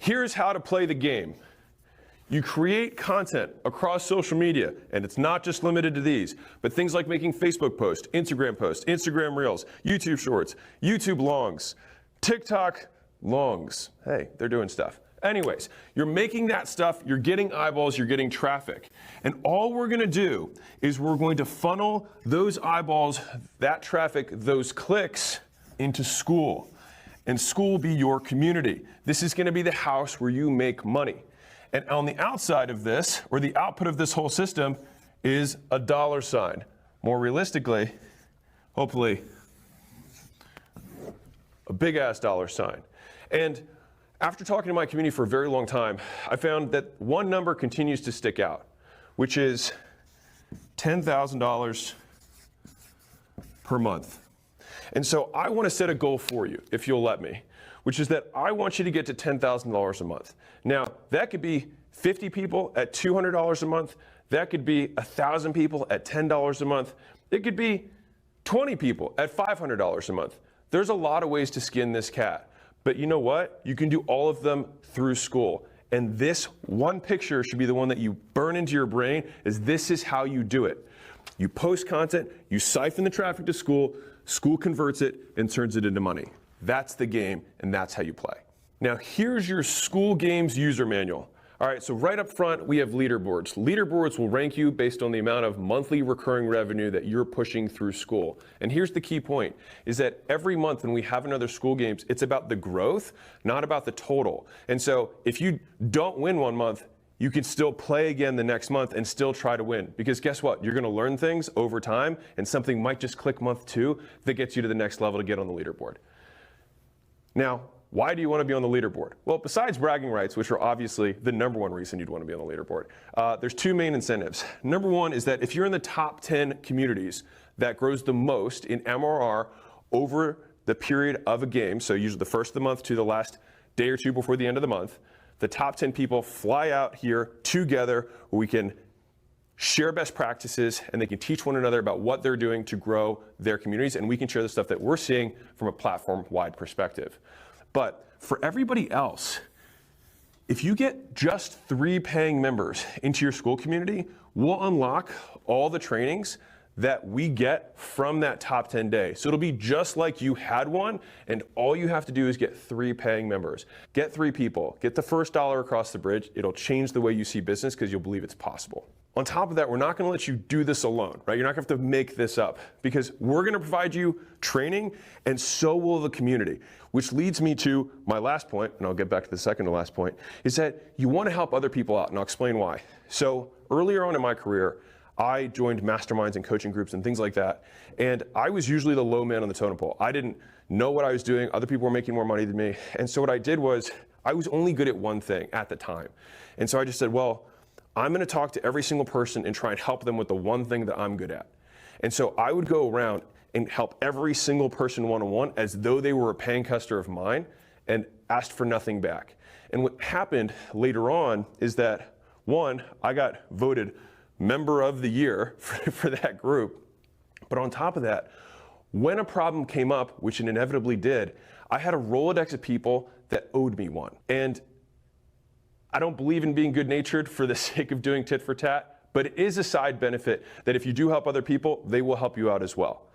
Here's how to play the game. You create content across social media, and it's not just limited to these, but things like making Facebook posts, Instagram Reels, YouTube Shorts, YouTube Longs, TikTok Longs. Hey, they're doing stuff. Anyways, you're making that stuff, you're getting eyeballs, you're getting traffic. And all we're gonna do is we're going to funnel those eyeballs, that traffic, those clicks into Skool. And Skool will be your community. This is gonna be the house where you make money. And on the outside of this, or the output of this whole system, is a dollar sign. More realistically, hopefully, a big ass dollar sign. And after talking to my community for a very long time, I found that one number continues to stick out, which is $10,000 per month. And so I want to set a goal for you, if you'll let me, which is that I want you to get to $10,000 a month. Now, that could be 50 people at $200 a month. That could be 1,000 people at $10 a month. It could be 20 people at $500 a month. There's a lot of ways to skin this cat. But you know what? You can do all of them through Skool. And this one picture should be the one that you burn into your brain, is this is how you do it. You post content, you siphon the traffic to Skool, Skool converts it and turns it into money. That's the game, and that's how you play. Now, here's your Skool Games user manual. All right, so right up front, we have leaderboards. Leaderboards will rank you based on the amount of monthly recurring revenue that you're pushing through Skool. And here's the key point, is that every month when we have another Skool Games, it's about the growth, not about the total. And so if you don't win one month, you can still play again the next month and still try to win. Because guess what? You're gonna learn things over time, and something might just click month 2 that gets you to the next level to get on the leaderboard. Now, why do you want to be on the leaderboard? Well, besides bragging rights, which are obviously the #1 reason you'd want to be on the leaderboard, there's 2 main incentives. #1 is that if you're in the top 10 communities that grows the most in MRR over the period of a game, so usually the first of the month to the last day or 2 before the end of the month, the top 10 people fly out here together where we can share best practices and they can teach one another about what they're doing to grow their communities, and we can share the stuff that we're seeing from a platform-wide perspective. But for everybody else, if you get just 3 paying members into your Skool community, we'll unlock all the trainings that we get from that top 10 day. So it'll be just like you had one, and all you have to do is get 3 paying members. Get 3 people, get the first dollar across the bridge. It'll change the way you see business because you'll believe it's possible. On top of that, we're not gonna let you do this alone, right? You're not gonna have to make this up, because we're gonna provide you training, and so will the community. Which leads me to my last point, and I'll get back to the second to last point, is that you wanna help other people out, and I'll explain why. So earlier on in my career, I joined masterminds and coaching groups and things like that, and I was usually the low man on the totem pole. I didn't know what I was doing, other people were making more money than me, and so what I did was, I was only good at one thing at the time. And so I just said, well, I'm gonna talk to every single person and try and help them with the one thing that I'm good at. And so I would go around and help every single person one-on-one as though they were a paying customer of mine and asked for nothing back. And what happened later on is that, 1, I got voted member of the year for that group. But on top of that, when a problem came up, which it inevitably did, I had a Rolodex of people that owed me one. And I don't believe in being good-natured for the sake of doing tit for tat, but it is a side benefit that if you do help other people, they will help you out as well.